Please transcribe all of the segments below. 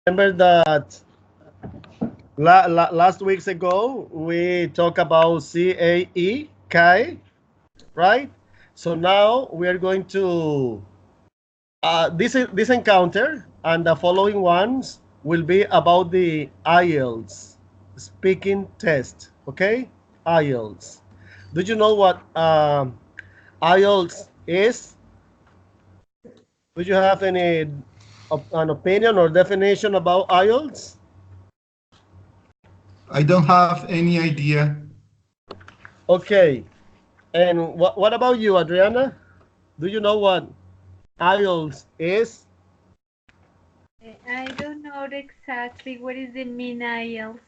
Remember that last weeks ago we talked about CAE, CAE, right? So now we are going to this encounter and the following ones will be about the IELTS speaking test. Okay, IELTS. Do you know what IELTS is? Do you have any an opinion or definition about IELTS? I don't have any idea. Okay, and what about you, Adriana? Do you know what IELTS is? I don't know exactly what is the mean IELTS.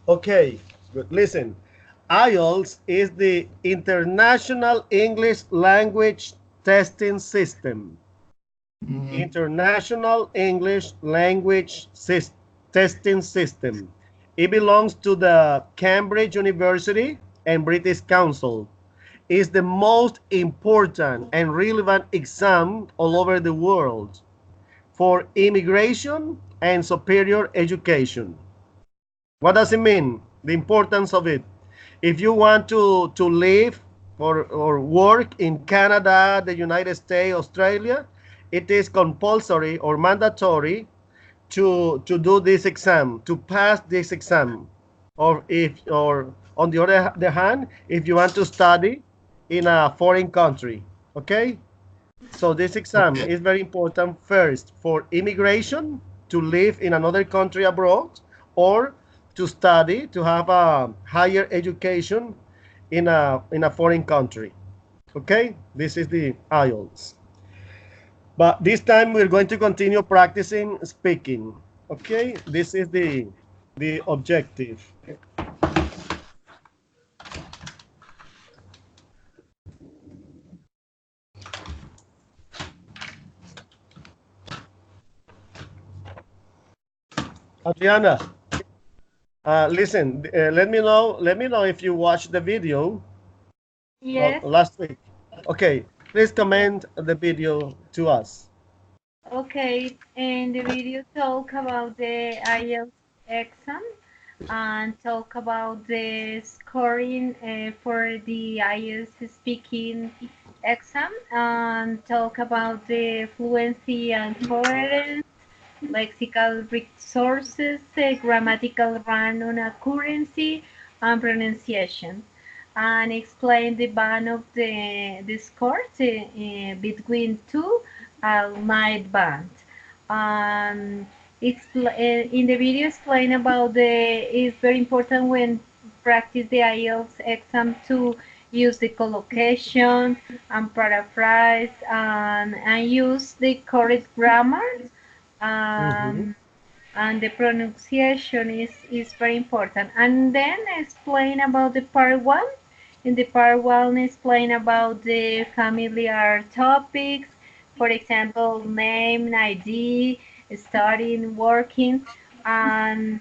Okay, good. Listen, IELTS is the International English Language Testing System. Mhm. International English Language Testing System. It belongs to the Cambridge University and British Council. It's the most important and relevant exam all over the world for immigration and superior education. What does it mean? The importance of it. If you want to live or work in Canada, the United States, Australia, it is compulsory or mandatory to do this exam, to pass this exam. Or on the other hand, if you want to study in a foreign country, okay? So this exam Okay. is very important first for immigration, to live in another country abroad, or to study, to have a higher education in a foreign country. Okay, this is the IELTS. But this time we're going to continue practicing speaking. Okay, this is the objective. Adriana, listen. Let me know if you watched the video Yes. last week. Okay, please Yes. comment the video to us. Okay. And the video talk about the IELTS exam and talk about the scoring for the IELTS speaking exam and talk about the fluency and coherence, lexical resources, grammatical run-on accuracy, and pronunciation, and explain the band of the scores between 2 and 9 band. Um, in the video explain about it's very important when practice the IELTS exam to use the collocation and paraphrase and use the correct grammar, Mhm. um, and the pronunciation is very important. And then explain about the part one. In the part one, explain about the familiar topics, for example, name, ID, starting, working, and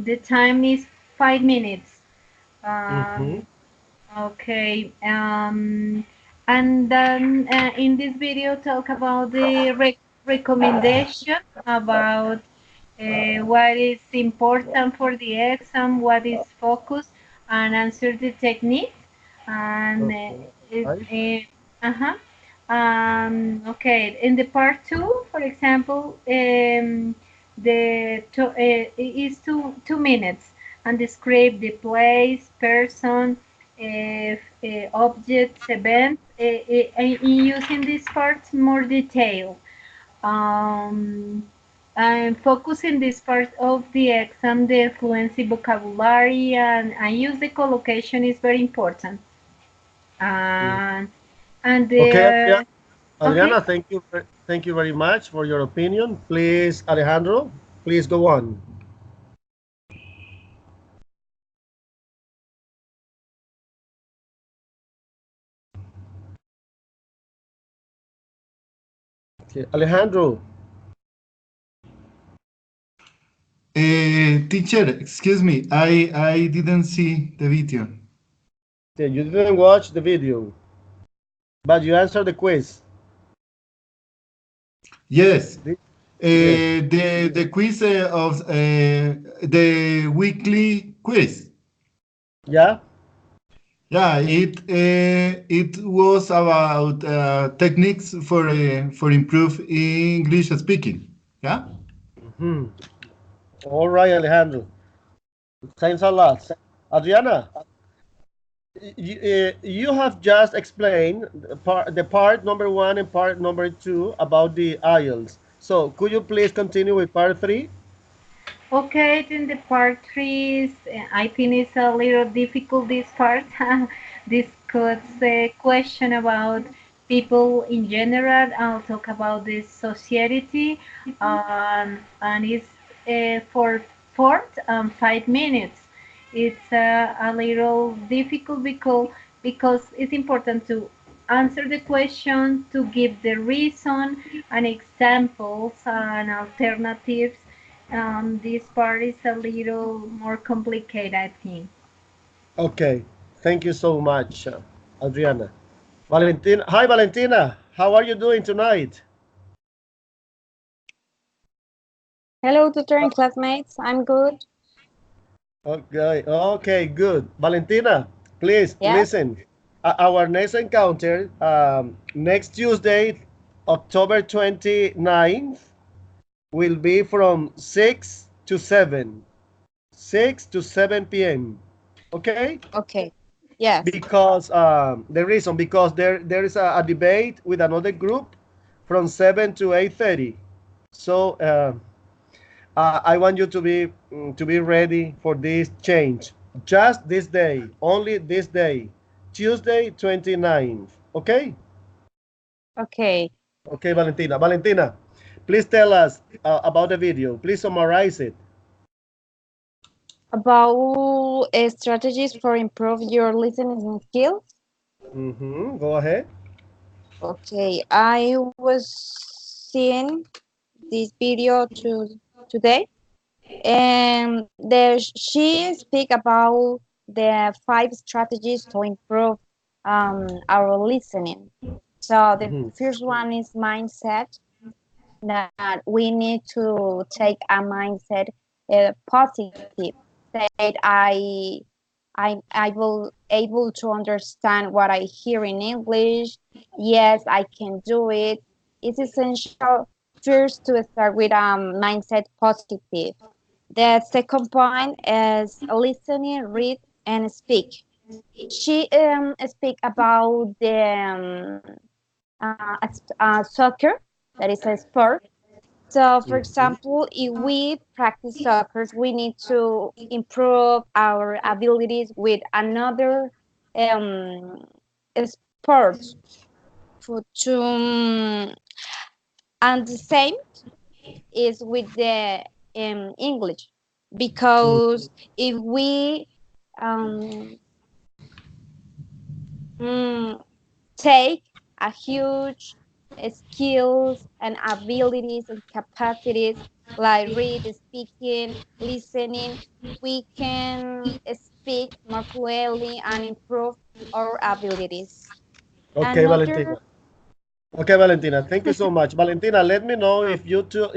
the time is 5 minutes. Mhm. Um, okay. And then in this video, talk about the recommendation about what is important for the exam, what is focus, and answer the techniques. And Okay. Right. uh-huh. Okay, in the part two, for example, is 2 minutes and describe the place, person, objects, events, in using this part more detail. Um, I'm focusing this part of the exam, the fluency vocabulary, and use the collocation is very important. Mm. And and Okay, Adriana. the okay. Adriana, thank you very much for your opinion. Please, Alejandro, please go on. Okay. Alejandro, Teacher, excuse me. I didn't see the video. okay, you didn't watch the video, but you answered the quiz. Yes. Thi- Yes. The quiz of the weekly quiz. Yeah. Yeah, it was about techniques for improve English speaking. Yeah. Hmm. All right, Alejandro. Thanks a lot. Adriana, you have just explained the part number one and part number two about the IELTS. So could you please continue with part three? Okay, then the part three is, I think it's a little difficult this part. This could say question about people in general. I'll talk about the society, and it's for 5 minutes. It's a little difficult because it's important to answer the question, to give the reason and examples and alternatives. This part is a little more complicated, I think. Okay. Thank you so much, Adriana. Valentina. Hi, Valentina. How are you doing tonight? Hello, tutor and classmates. I'm good. Okay. Okay, good. Valentina, please Yes. listen. Our next encounter, next Tuesday, October 29th, will be from 6 to 7. 6 to 7 p.m. Okay? Okay. Yes. Because the reason, because there is a debate with another group from 7 to 8:30. So I want you to be ready for this change. Just this day, only this day, Tuesday 29th. Okay? Okay. Okay, Valentina. Valentina, please tell us about the video. Please summarize it. About strategies for improve your listening skills. Go ahead. Okay. I was seeing this video today, and she speak about the 5 strategies to improve our listening. So the Mhm. first one is mindset, that we need to take a mindset positive. That I will able to understand what I hear in English. Yes, I can do it. It's essential first to start with mindset positive. The second point is listening, read, and speak. She speak about the soccer, that is a sport. So, for Mhm. example, if we practice soccer, we need to improve our abilities with another um, sports. For to, and the same is with the English, because if we um, mm, take a huge skills and abilities and capacities like read, speaking, listening, we can speak more fluently and improve our abilities. Okay, Another, Valentina. Okay, Valentina. Thank you so much, Valentina. Let me know if you did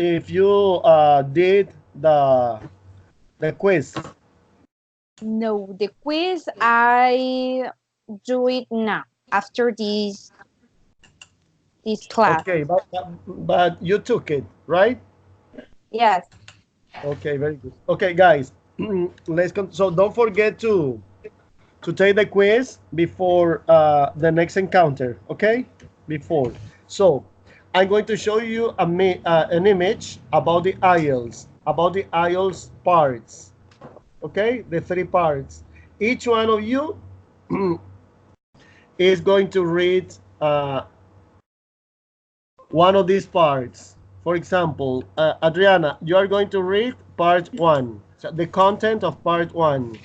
the quiz. no, the quiz, I do it now after this class. Okay, but you took it, right? Yes. Okay, very good. Okay, guys, so don't forget to take the quiz before the next encounter. Okay, before. So I'm going to show you an image about the IELTS parts. Okay, the three parts. Each one of you is going to read one of these parts. For example, Adriana, you are going to read part one, so the content of part one.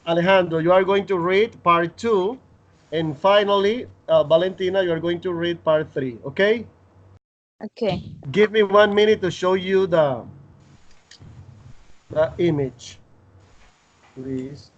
Alejandro, you are going to read part two. And finally, Valentina, you are going to read part three. Okay? Okay. Give me 1 minute to show you the image, please.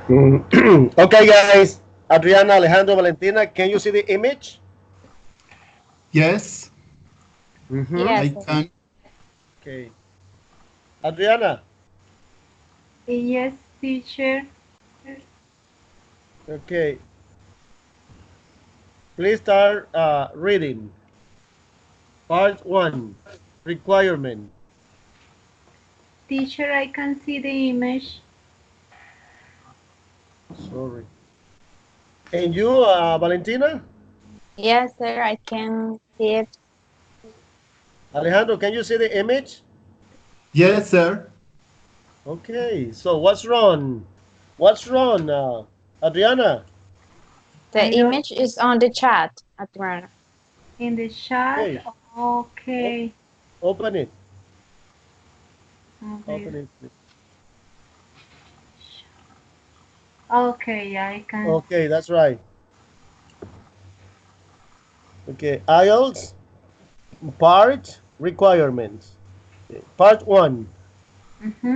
Okay, guys. Adriana, Alejandro, Valentina, can you see the image? Yes, Mm-hmm. Yes, I can. Okay. Adriana, Yes, teacher. okay. Please start reading. Part 1, requirement. Teacher, I can see the image. Sorry. And you, Valentina? yes, sir. I can see it. Alejandro, can you see the image? Yes, sir. Okay, so what's wrong? What's wrong, Adriana? The I don't image is on the chat, Adriana. in the chat. Okay, o- Okay. open it. Okay. Open it, please. Okay, yeah, I can. Okay, that's right. Okay, IELTS part requirements. Okay, part 1. Mm-hmm.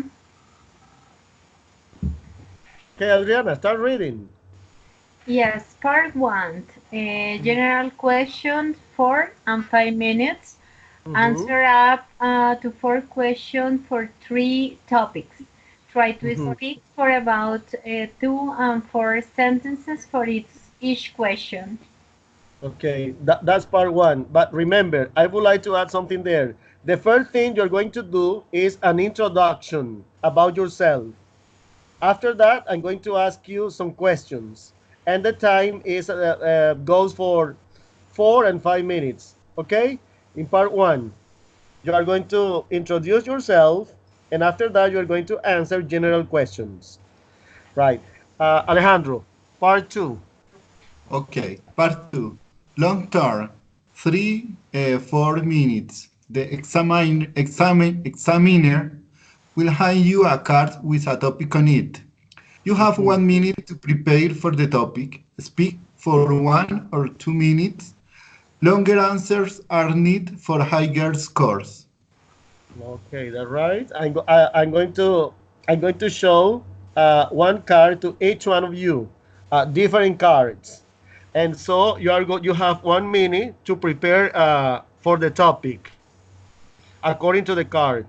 Okay, Adriana, start reading. Yes, part one. General questions, 4 and 5 minutes. Mm-hmm. Answer up to 4 questions for 3 topics. Try to Mm-hmm. speak for about 2 and 4 sentences for each question. Okay, that's part 1. But remember, I would like to add something there. The first thing you're going to do is an introduction about yourself. After that, I'm going to ask you some questions, and the time is goes for 4 and 5 minutes. Okay, in part 1, you are going to introduce yourself, and after that, you are going to answer general questions. Right, Alejandro, part 2. Okay, part two. Long term, 4 minutes. The examiner will hand you a card with a topic on it. You have Mhm. 1 minute to prepare for the topic. Speak for 1 or 2 minutes. Longer answers are needed for higher scores. Okay, that's right. I'm going to show one card to each one of you, different cards, and so you have 1 minute to prepare for the topic according to the card,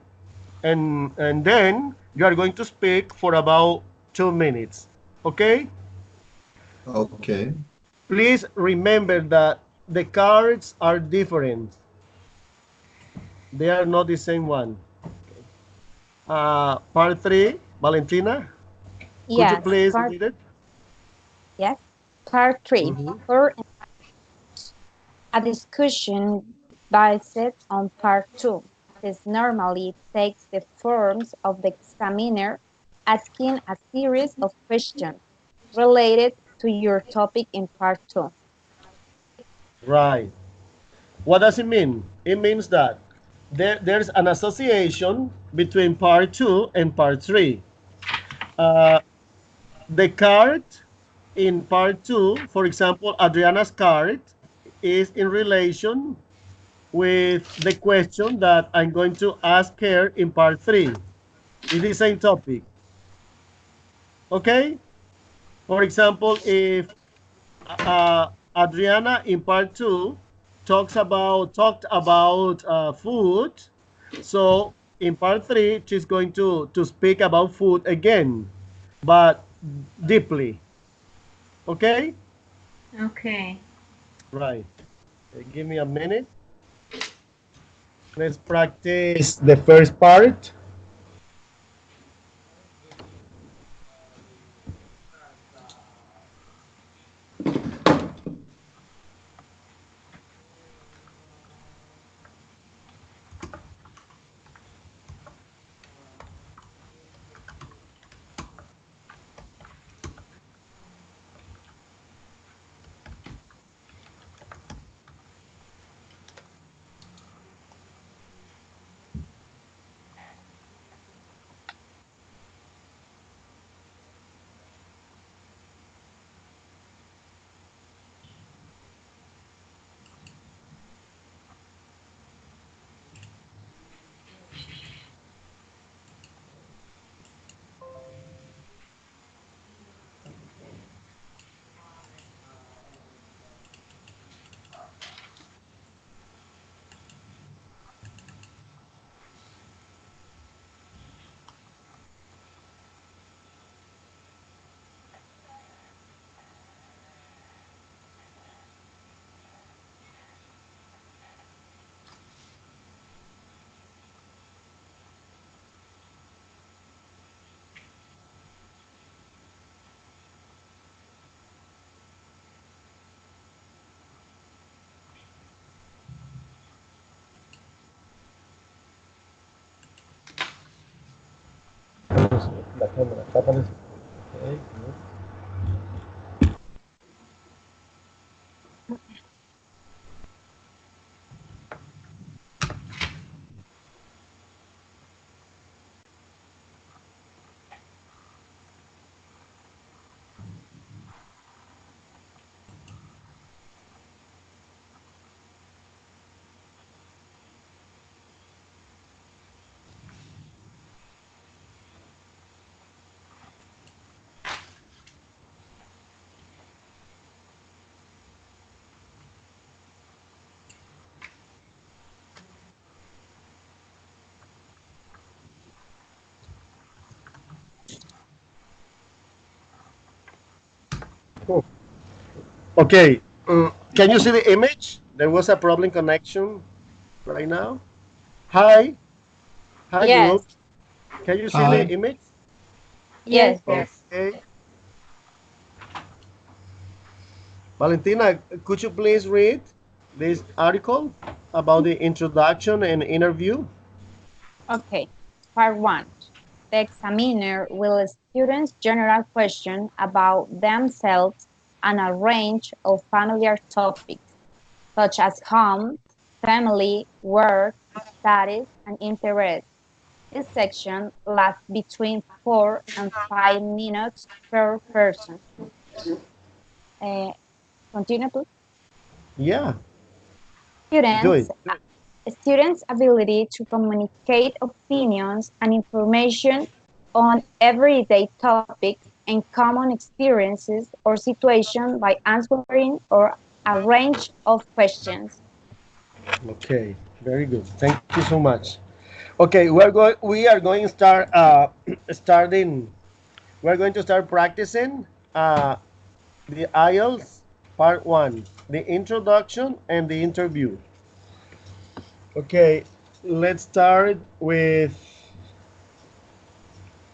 and then you are going to speak for about 2 minutes. Okay, Okay. please remember that the cards are different. They are not the same one. Part 3, Valentina. Could you Yes, please part read it? yes, part three. Mhm. For a discussion based on part two. This normally takes the forms of the examiner asking a series of questions related to your topic in part two. Right. What does it mean? It means that there's an association between part 2 and part 3. Uh, the card in part 2, for example, Adriana's card, is in relation with the question that I'm going to ask her in part 3. It's the same topic. Okay? For example, if Adriana in part 2 talked about food, so in part 3 she's going to speak about food again, but deeply. Okay, Okay. right. Give me a minute. Let's practice the first part. La cámara, tápales. Okay, good. Cool. Okay, can you see the image? There was a problem connection right now. Hi, hi Yes, group. Can you see the Hi. image? yes, yes. Okay. Valentina, could you please read this article about the introduction and interview? Okay. Part 1. The examiner will ask students general questions about themselves and a range of familiar topics, such as home, family, work, studies, and interests. This section lasts between 4 and 5 minutes per person. Uh, Continue, please. Yeah, do Students it. Students' ability to communicate opinions and information on everyday topics and common experiences or situations by answering or a range of questions. Okay, very good. Thank you so much. Okay, we are going to start starting we're going to start practicing the IELTS part 1, the introduction and the interview. Okay, let's start with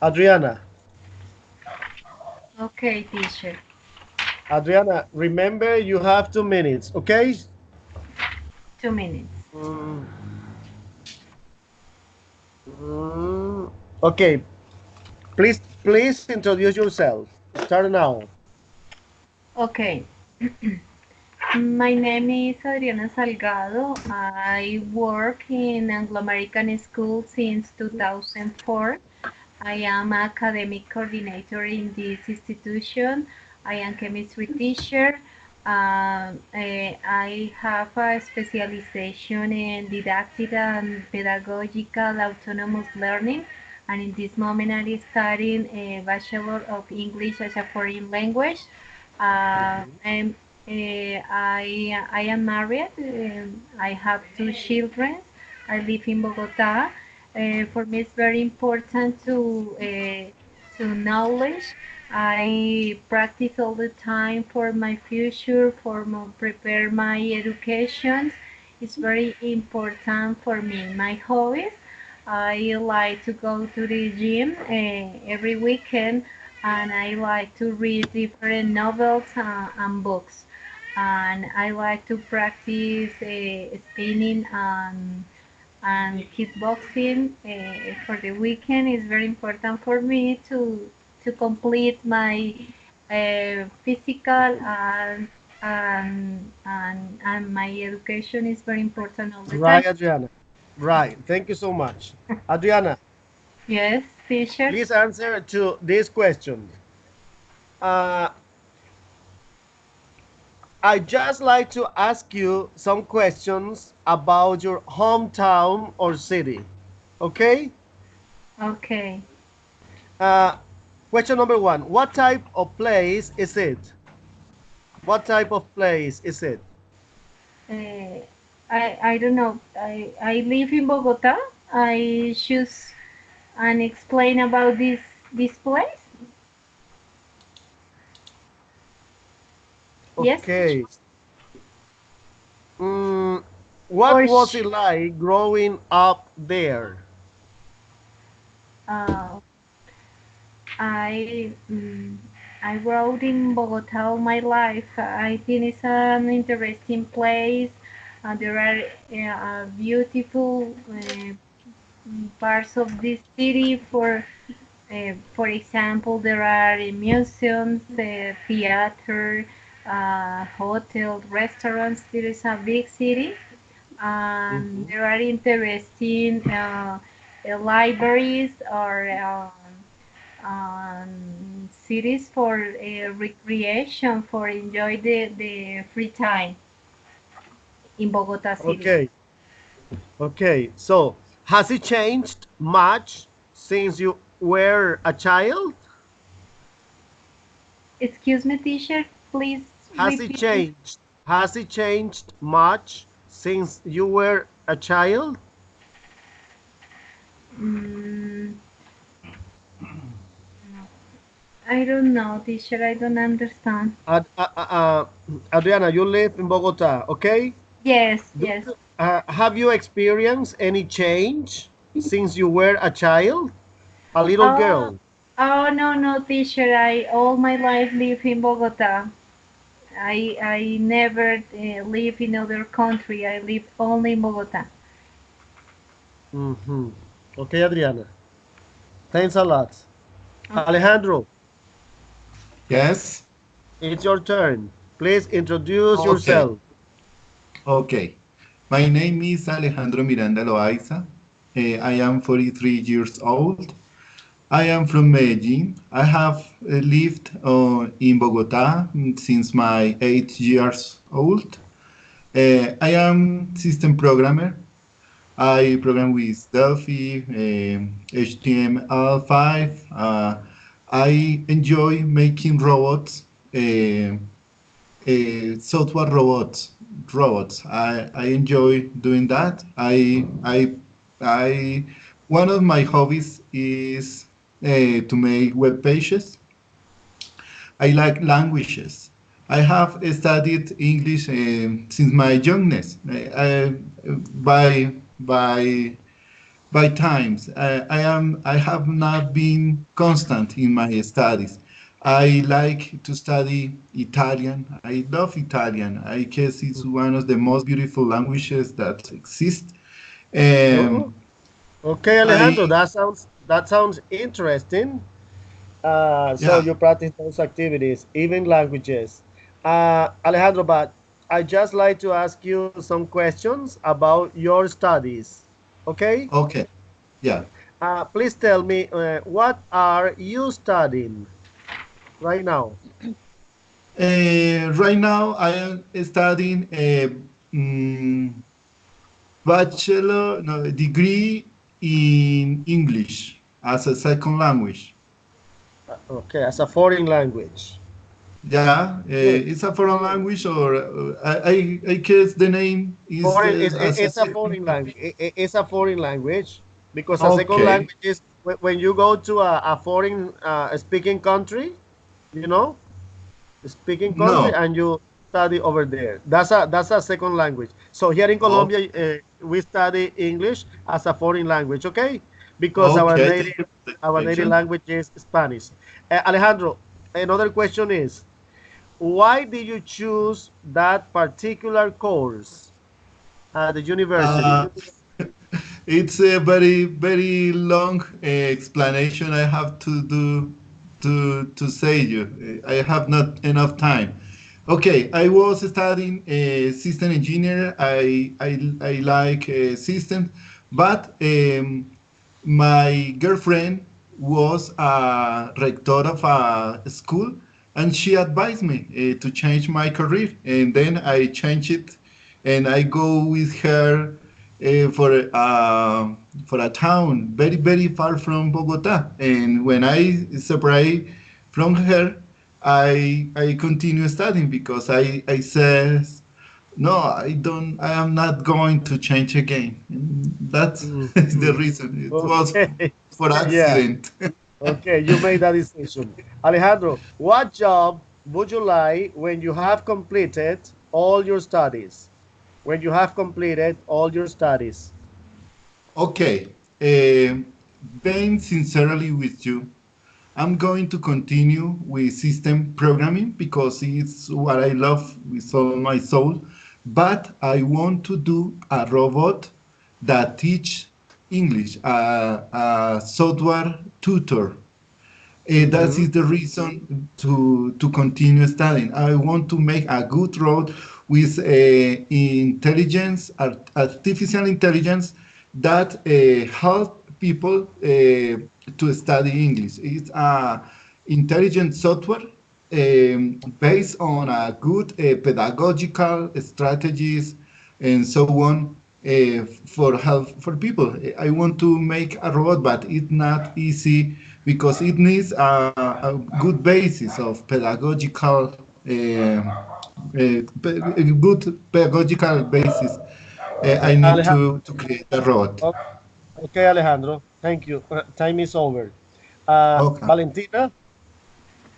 Adriana. Okay, teacher. Adriana, remember you have 2 minutes, okay? 2 minutes. Mm, mm, okay, please introduce yourself. Start now. Okay. My name is Adriana Salgado. I work in Anglo American School since 2004. I am academic coordinator in this institution. I am chemistry teacher. I have a specialization in didactic and pedagogical autonomous learning. And in this moment, I'm studying a Bachelor of English as a foreign language. And I am married. I have 2 children. I live in Bogota. For me, it's very important to knowledge. I practice all the time for my future, prepare my education. It's very important for me. My hobbies. I like to go to the gym every weekend, and I like to read different novels and books. And I like to practice spinning and kickboxing for the weekend. Is very important for me to complete my physical and my education is very important all the time. Right, Adriana. Right. Thank you so much. Adriana, Yes, teacher. please answer to this question. Uh, I just like to ask you some questions about your hometown or city. Okay? Okay. Uh, Question number 1. What type of place is it? What type of place is it? Uh, I don't know. I live in Bogota. I choose and explain about this place. Yes, teacher. Okay. Mm, what Or was it like growing up there? uh, I I rode in Bogota all my life. I think it's an interesting place. There are beautiful parts of this city for For example, there are museums, theater, hotel, restaurants. There is a big city, and Mhm. there are interesting libraries or cities for recreation, for enjoy the free time in Bogota City. Okay. Okay. So, has it changed much since you were a child? Excuse me, teacher, please Has it repeat this. changed? Has it changed much since you were a child? Mm, I don't know, teacher. I don't understand. Adriana, you live in Bogota, okay? Yes, Do yes. you, have you experienced any change since you were a child, a little Oh, girl? oh no, no, teacher. I all my life live in Bogota. I never live in other country. I live only in Bogota. Hmm. Okay, Adriana. Thanks a lot. Okay. Alejandro, Yes. it's your turn. Please introduce Okay. yourself. Okay. My name is Alejandro Miranda Loaiza. I am 43 years old. I am from Medellin. I have lived in Bogota since my 8 years old. I am system programmer. I program with Delphi, HTML5. I enjoy making robots, software robots. I enjoy doing that. I, one of my hobbies is to make web pages. I like languages. I have studied English since my youngness. By times, I have not been constant in my studies. I like to study Italian. I love Italian. I guess it's one of the most beautiful languages that exist. Oh, Um, okay, I Alejandro, that sounds interesting. So yeah. you practice those activities, even languages. Alejandro, but I just like to ask you some questions about your studies. Okay? Okay. Yeah. Please tell me, what are you studying right now? Right now, I am studying a bachelor no, degree in English as a second language. Okay, as a foreign language. Yeah, Good. it's a foreign language, or I guess the name is Foreign, as a it's a second foreign language. language. It's a foreign language because a second Okay. language is when you go to a foreign speaking country, you know, speaking country, No. and you study over there. That's a second language. So here in Oh, Colombia, we study English as a foreign language, okay? Because our okay. native Thank you for the our native explanation. language is Spanish. Alejandro, another question is, why did you choose that particular course at the university? Uh, it's a very, very long explanation I have to do to say you. I have not enough time. Okay, I was studying system engineer. I like systems, but my girlfriend was a rector of a school, and she advised me to change my career, and then I changed it, and I go with her for a town very, very far from Bogota. And when I separate from her, I continue studying because I says no, I don't. I am not going to change again. And that's the Mhm. reason. It was Okay. for Yeah. accident. Okay, you made that decision. Alejandro, what job would you like when you have completed all your studies? When you have completed all your studies. Okay. Being sincerely with you, I'm going to continue with system programming because it's what I love with all my soul. But I want to do a robot that teach English, a software tutor. That is the reason to continue studying. I want to make a good road with intelligence, artificial intelligence, that help people to study English. It's a intelligent software based on a good pedagogical strategies and so on for help for people. I want to make a robot, but it's not easy because it needs a good basis of pedagogical, good pedagogical basis. I need Alejandro. to create a robot. Okay, Alejandro. Thank you. Time is over. Okay. Valentina,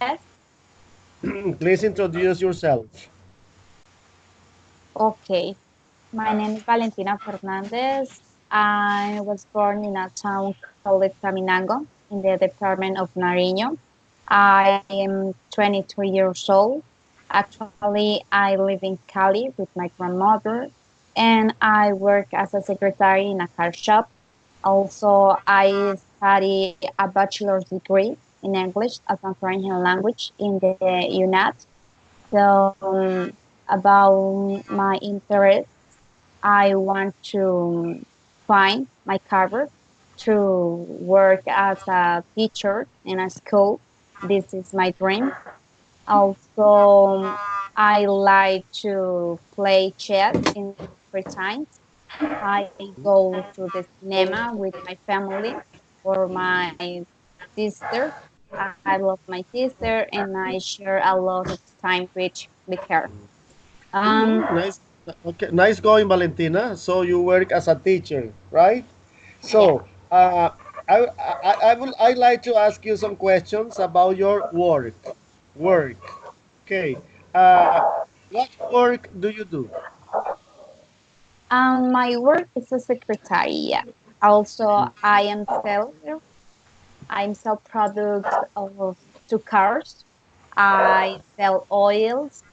Yes. please introduce yourself. Okay. My name is Valentina Fernandez. I was born in a town called Caminango in the department of Nariño. I am 22 years old. Actually, I live in Cali with my grandmother, and I work as a secretary in a car shop. Also, I study a bachelor's degree in English as a foreign language in the UNAT. So, about my interest, I want to find my career to work as a teacher in a school. This is my dream. Also, I like to play chess in free time. I go to the cinema with my family or my sister. I love my sister and I share a lot of time with her. Um, Nice. Okay, nice going, Valentina. So you work as a teacher, right? yeah. So I like to ask you some questions about your work. Work. Okay. Uh, what work do you do? My work is a secretary. Yeah. Also, I am seller. I'm sell products of to cars. I sell oils.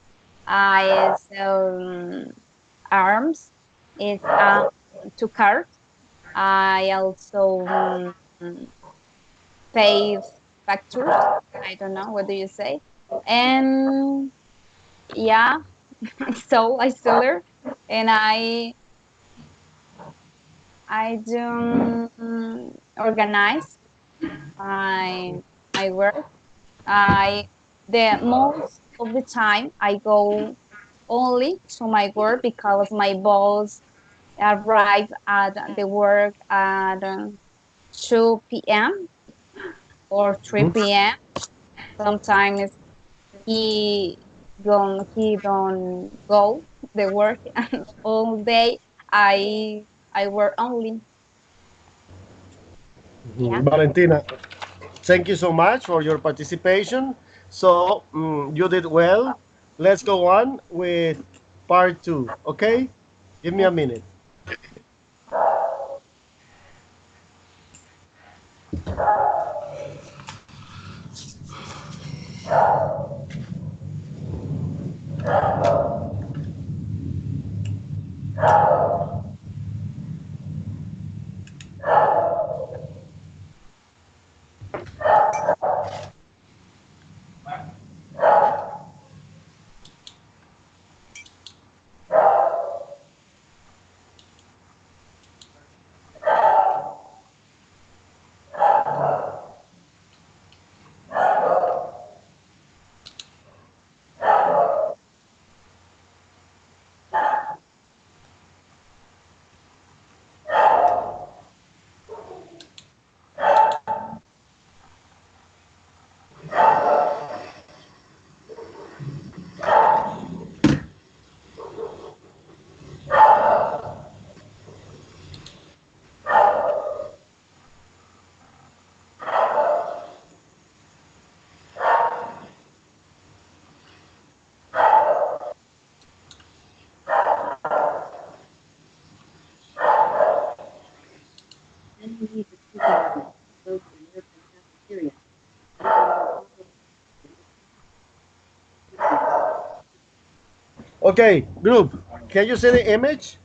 I sell arms. It's to cars. I also pay factors. I don't know what do you say. And yeah, so I seller, and I do organize my my work. I the most of the time I go only to my work because my boss arrive at the work at 2 p.m. or 3 p.m. Sometimes he don't go the work and all day I work only. Yeah. Valentina, thank you so much for your participation. So you did well. Let's go on with part two. Okay, give me a minute. Okay, group. Can you see the image?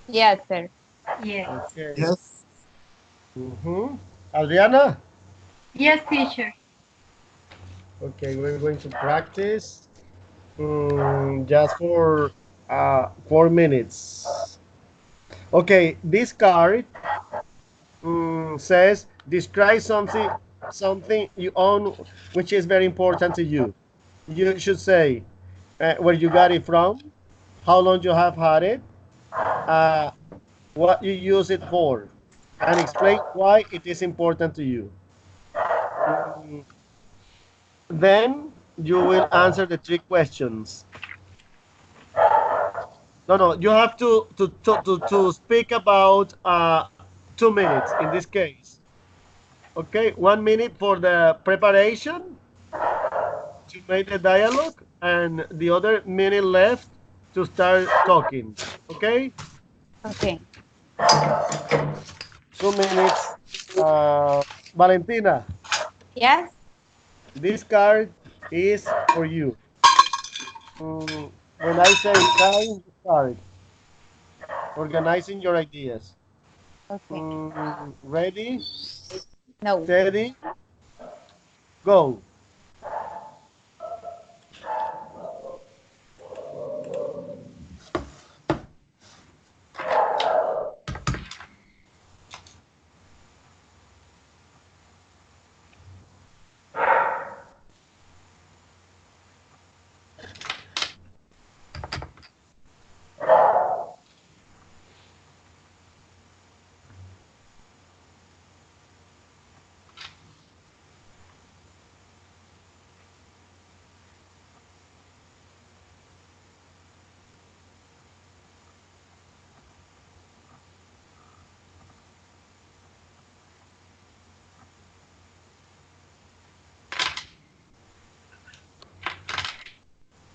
Yes, sir. Yes. Okay. Yes. Adriana, Yes, teacher. Okay, we're going to practice just for 4 minutes. Okay, this card says describe something you own which is very important to you. You should say where you got it from, how long you have had it, uh, what you use it for, and explain why it is important to you. Mm, Then you will answer the three questions. No, no, you have to speak about 2 minutes in this case. Okay, 1 minute for the preparation to make the dialogue, and the other minute left to start talking. Okay, Okay. 2 minutes. Valentina, Yes. this card is for you. When I say time, you start organizing your ideas. Okay. Ready, No. steady, go.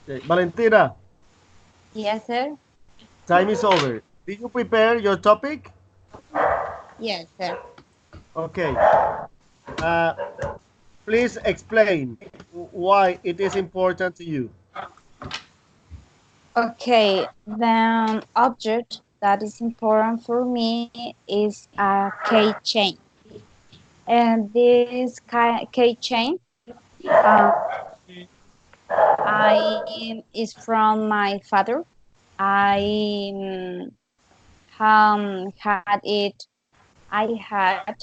Okay. Valentina, Yes, sir. time is over. Did you prepare your topic? Yes, sir. Okay. Uh, please explain why it is important to you. Okay. The object that is important for me is a keychain. And this keychain uh, I is from my father. I had it. I had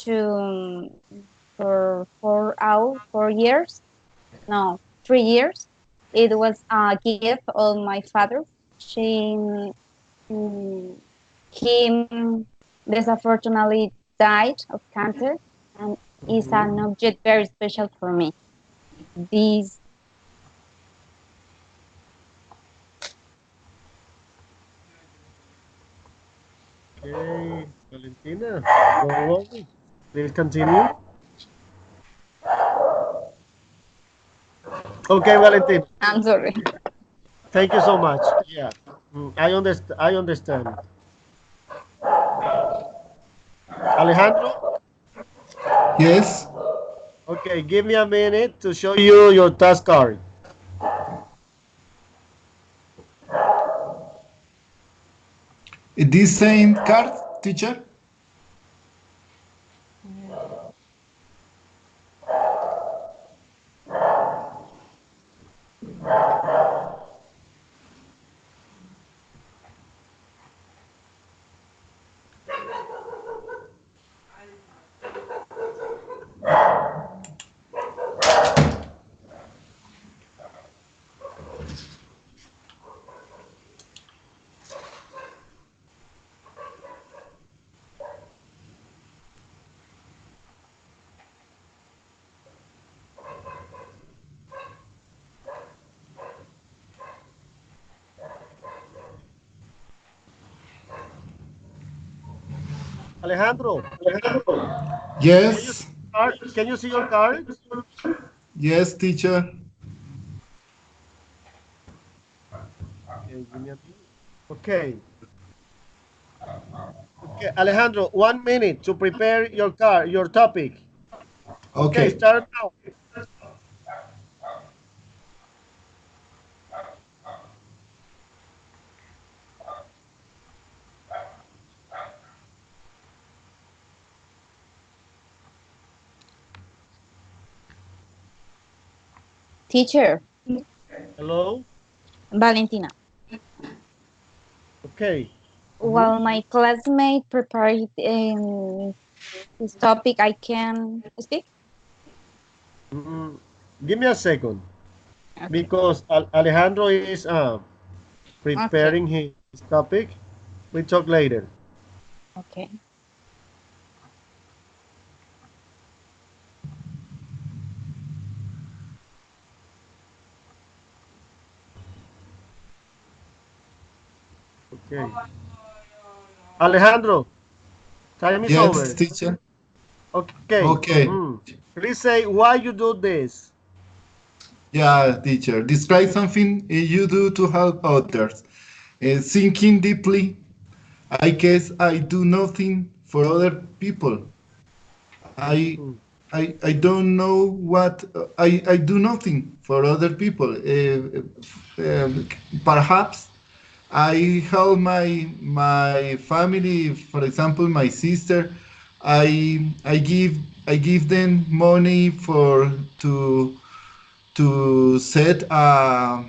to for 4 years. No, 3 years. It was a gift of my father. She he unfortunately died of cancer, and is Mhm. an object very special for me. This Okay, Valentina, don't worry. Please continue. Okay, Valentina. I'm sorry. Thank you so much. Yeah, I understand. I understand. Alejandro, Yes. okay, give me a minute to show you your task card. This same card, teacher? Alejandro, can you see Yes. can you see your cards? Yes, teacher. Okay, give me a minute. Okay. Okay, Alejandro, 1 minute to prepare your topic. Okay, Okay. start now. Teacher, Hello? Valentina. Okay. While my classmate prepared this topic, I can speak. Mm, give me a second Okay. because Alejandro is Okay. preparing his topic. We talk later. Okay. Okay. Alejandro, time is Yes, over. teacher. Okay. Okay. Please say why you do this. Yeah, teacher. Describe something you do to help others. Thinking deeply, I guess I do nothing for other people. I Mhm. I don't know what I do nothing for other people. Perhaps I help my family, for example, my sister. I give I give them money for to set a,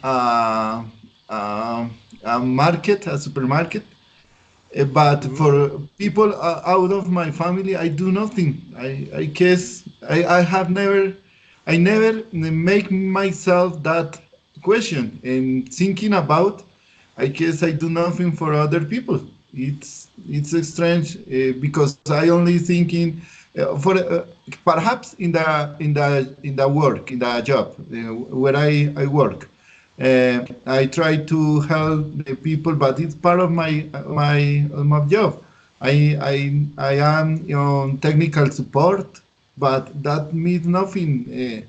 a, a market, a supermarket. But Mhm. for people out of my family, I do nothing. I guess I have never, I never make myself that question and thinking about. I guess I do nothing for other people. It's strange because I only thinking for perhaps in the work in the job where I work. I try to help the people, but it's part of my job. I am on technical support, but that means nothing.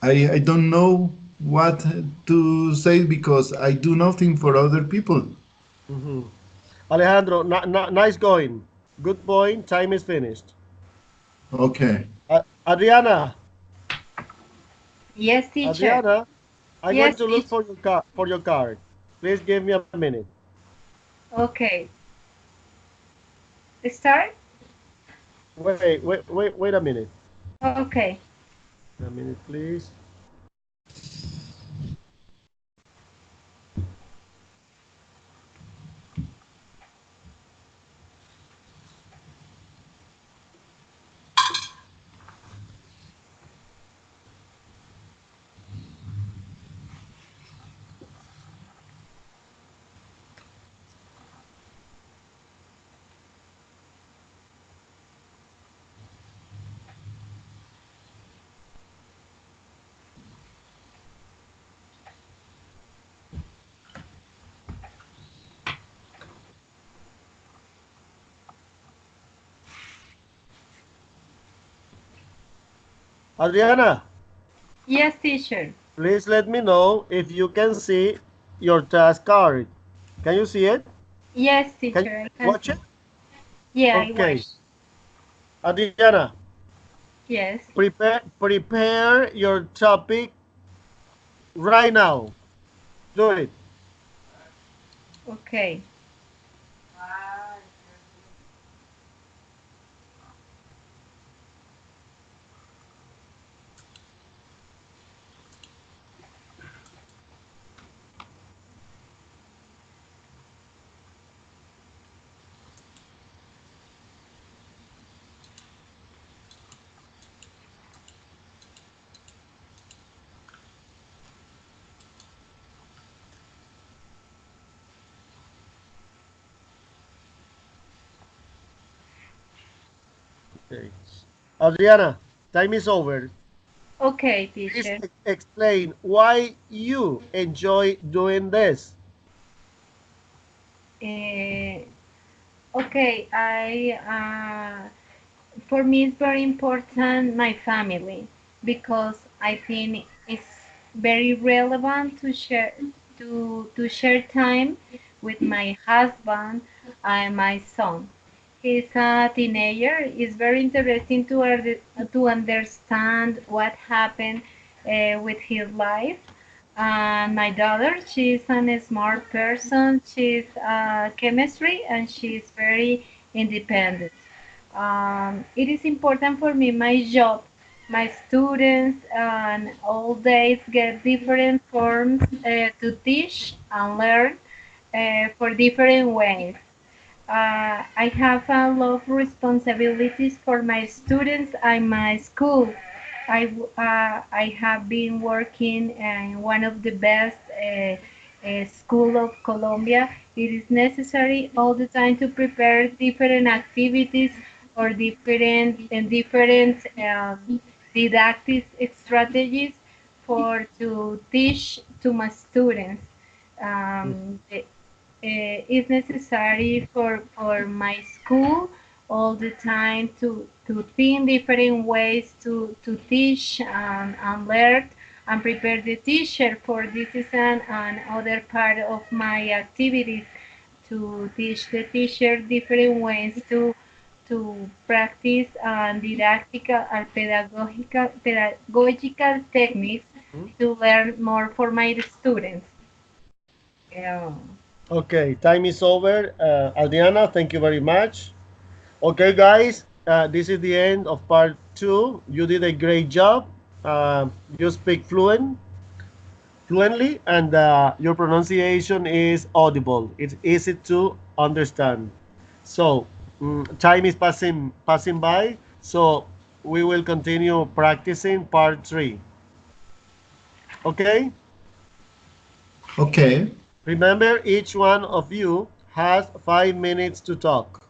I don't know what to say because I do nothing for other people. Mhm. Alejandro, nice going. Good point. Time is finished. Okay. Adriana, Yes, teacher. Adriana, I'm going Yes, to look teacher. for your card. Please give me a minute. Okay. Start? Wait a minute. Okay. A minute, please. Adriana, Yes, teacher. please let me know if you can see your task card. Can you see it? Yes, Can you teacher. I can watch see. it? Yeah, I Okay. watched. Adriana, Yes. prepare your topic right now. Do it. Okay. Okay. Adriana, time is over. Okay, Please teacher. explain why you enjoy doing this. Uh, okay, for me it's very important my family because I think it's very relevant to share time with my husband and my son. He's a teenager. It's very interesting to understand what happened with his life. And my daughter, she's a smart person. She's chemistry and she's very independent. It is important for me, my job. my students and all days get different forms to teach and learn for different ways. I have a lot of responsibilities for my students and my school. I have been working in one of the best school of Colombia. It is necessary all the time to prepare different activities or different didactic strategies for to teach to my students. It's necessary for my school all the time to think different ways to teach and learn and prepare the teacher for this is an other part of my activities to teach the teacher different ways to practice didactical and pedagogical techniques to learn more for my students. Yeah. Okay, time is over. Adriana, thank you very much. Okay, guys, this is the end of part two. You did a great job. You speak fluently, and your pronunciation is audible. It's easy to understand. So, time is passing by. So we will continue practicing part three. Okay. Okay. Remember, each one of you has 5 minutes to talk.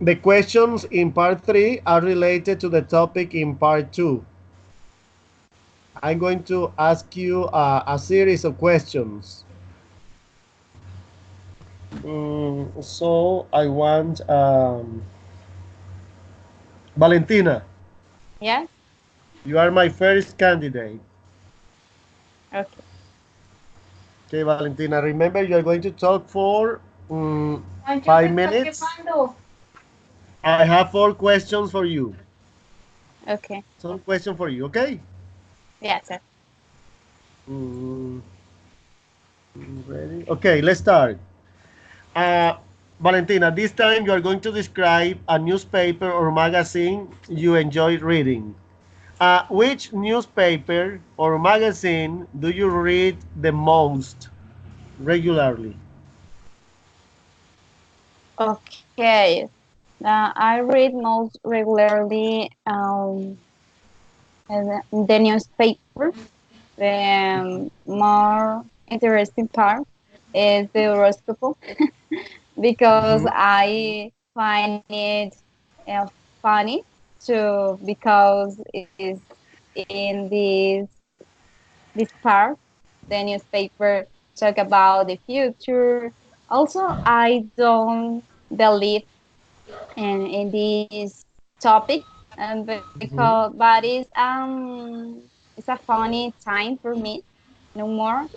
The questions in part three are related to the topic in part two. I'm going to ask you a series of questions. So I want Valentina. Yes. You are my first candidate. Okay. Okay, Valentina. Remember, you are going to talk for Ancho, te five está minutes. quemando. I have 4 questions for you. Okay. Some question for you. Okay. Yes, sir. Mm, Ready? Okay, let's start. Uh, Valentina, this time you are going to describe a newspaper or magazine you enjoy reading. Which newspaper or magazine do you read the most regularly? Okay. I read most regularly the newspaper. The more interesting part is the horoscope because Mhm. I find it funny too because it's in this part the newspaper talk about the future. Also, I don't believe in this topic, Mhm. it's a funny time for me no more.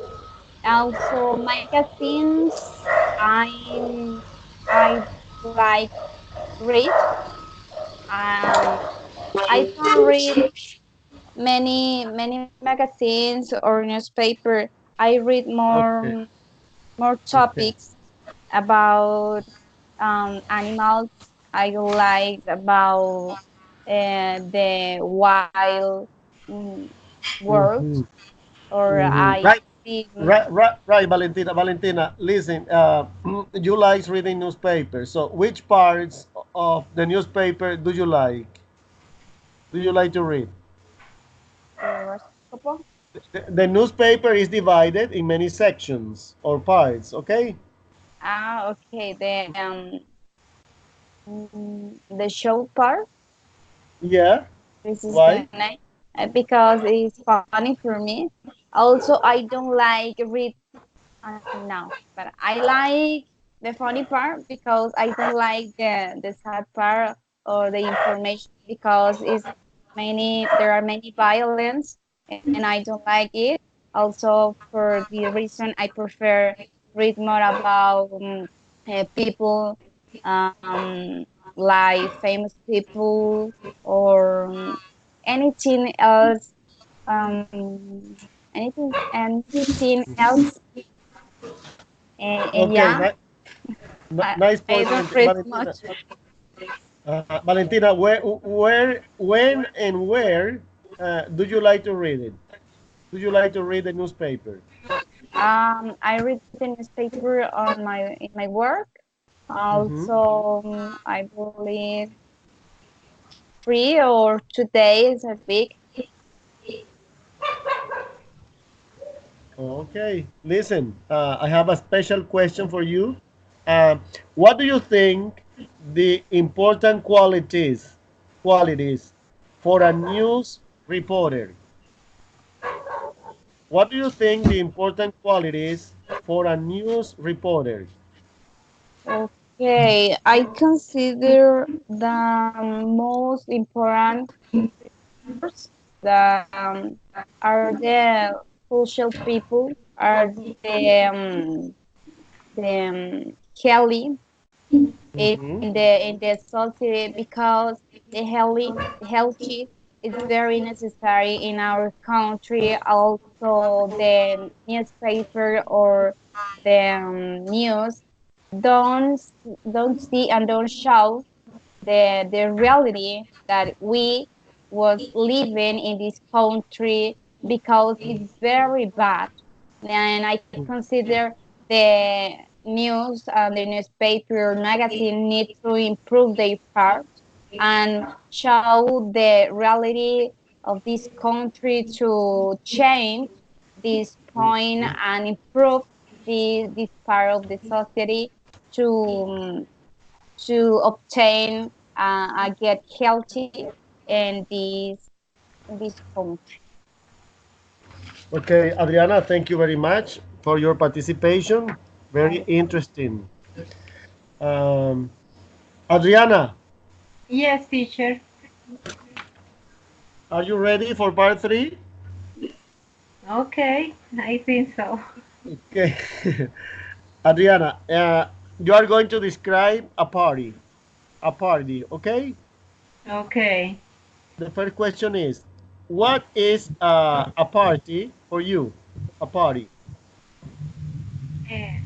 Also, magazines, I I like read. Um, I don't read many magazines or newspaper. I read Okay. more Okay. topics about animals. I like about the wild mm, world, Mhm. or Mhm. I Right. see. Right, Valentina. Valentina, listen. You like reading newspapers. So, which parts of the newspaper do you like? Do you like to read? Horóscopo. The newspaper is divided in many sections or parts. Okay. Okay. The show part. Yeah. This is the Why? name because it's funny for me. Also, I don't like read now, but I like the funny part because I don't like the sad part or the information because it's there are many violence and I don't like it. Also, for the reason I prefer read more about people, um, like famous people or anything else, um, anything else. And Okay. yeah, Nice I point, don't read Valentina. much. Valentina, when and where do you like to read it? Do you like to read the newspaper? I read the newspaper on my in my work. Mhm. Also, I believe 3 or 2 days a week. Okay, listen, I have a special question for you. Uh, what do you think the important qualities for a news reporter? What do you think the important qualities for a news reporter? Okay, I consider the most important first the are the social people, are the healthy Mhm. in the society because the healthy is very necessary in our country. Also, the newspaper or the news don't don't see and don't show the reality that we was living in this country because it's very bad. And I consider the news and the newspaper magazine need to improve their part and show the reality of this country to change this point and improve this part of the society to obtain get healthy in this country. Okay, Adriana, thank you very much for your participation. Very interesting. Um, Adriana, Yes, teacher. are you ready for part three? Okay, I think so. Okay. Adriana, you are going to describe a party. A party, okay? Okay. The first question is, what is a party for you? A party. Eh,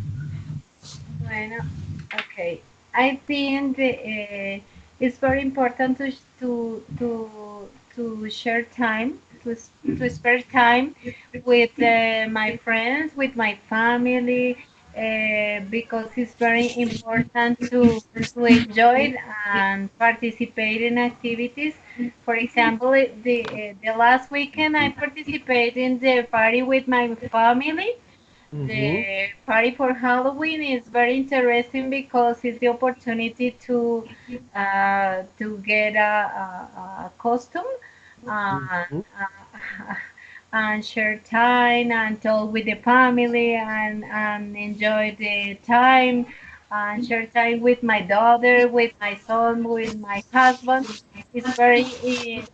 bueno, okay. I think it's very important to share time to spare time with my friends, with my family, because it's very important to enjoy and participate in activities. For example, the last weekend I participated in the party with my family. Mm-hmm. The party for Halloween is very interesting because it's the opportunity to get a costume Mm-hmm. and share time and talk with the family and enjoy the time and share time with my daughter, with my son, with my husband. It's very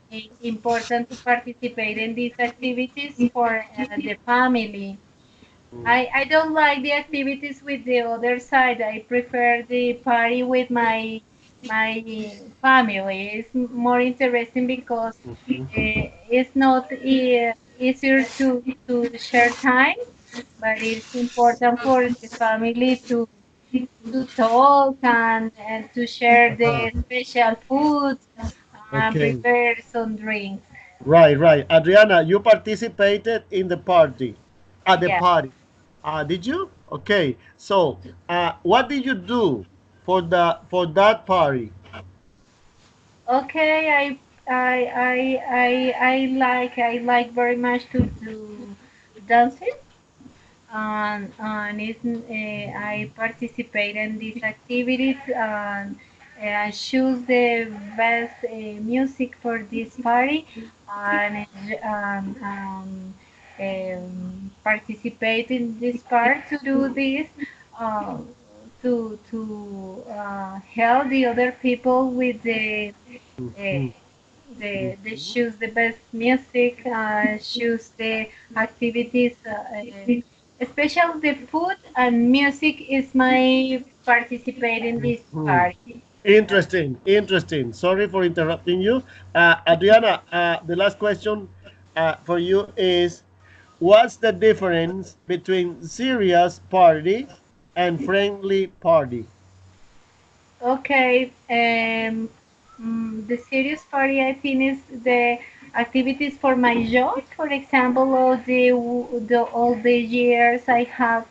important to participate in these activities for the family. I don't like the activities with the other side. I prefer the party with my family. It's more interesting because it's not easier to share time, but it's important for the family to talk and to share Uh-huh. the special food and Okay. prepare some drinks. Right, right. Adriana, you participated in the party, at the Yeah. party. Did you? Okay. So, what did you do for that party? Okay, I like very much to dancing and I participate in these activities and choose the best music for this party and participate in this part to do this uh, to help the other people with uh, Mhm. they choose the best music, choose the activities, especially the food and music is my participate in this Mhm. party. Interesting, interesting. Sorry for interrupting you. Adriana, the last question for you is, what's the difference between serious party and friendly party? Okay, The serious party, I think, is the activities for my job. For example, all the years I have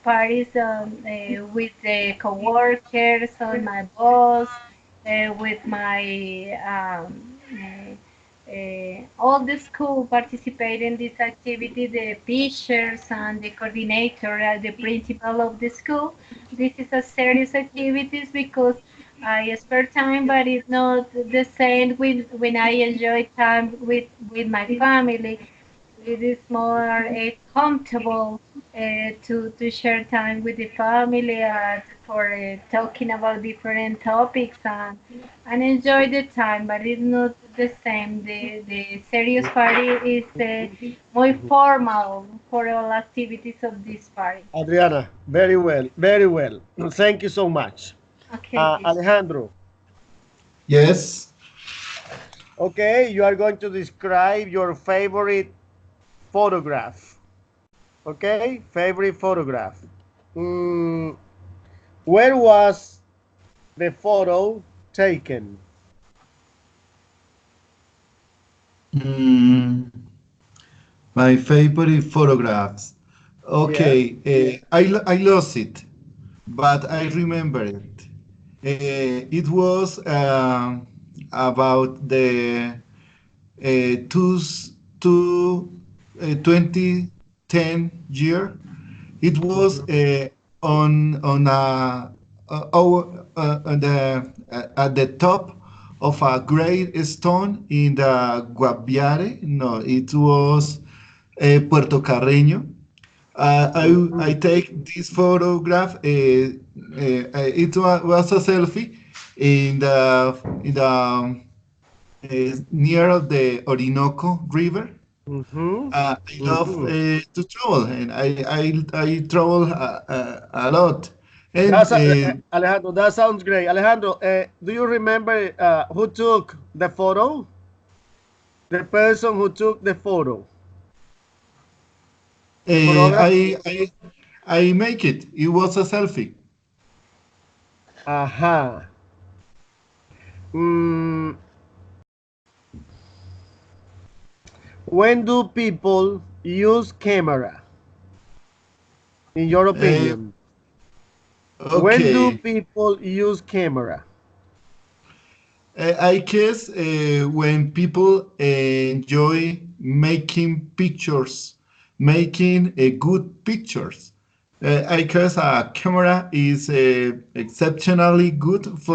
parties with the coworkers, or my boss, with my all the school participate in this activity. The teachers and the coordinator, the principal of the school. This is a serious activities because I spare time, but it's not the same with when I enjoy time with my family. It is more comfortable to share time with the family for talking about different topics and enjoy the time, but it's not the same. The serious party is more formal for all activities of this party. Adriana, very well, very well. Thank you so much. Okay, teacher. Alejandro, Yes. okay, you are going to describe your favorite photograph. Okay, favorite photograph. Mm, where was the photo taken? Mm, my favorite photographs. Yes. Okay, I lost it, but I remember it. It was about the two, 2010 year. It was Mhm. on on the at the top of a great stone in the Guaviare. No, it was Puerto Carreño. I Mhm. take this photograph. Was a selfie in the near the Orinoco River. Mhm. I love Mhm. to travel, and I travel a lot. And Alejandro. That sounds great. Alejandro, do you remember who took the photo? The person who took the photo, the uh, photographer. I, I I make it. It was a selfie. Aha. Mm, when do people use camera? In your Uh, opinion, when do okay. people use camera? I guess when people enjoy making pictures, making good pictures. I guess a camera is exceptionally good for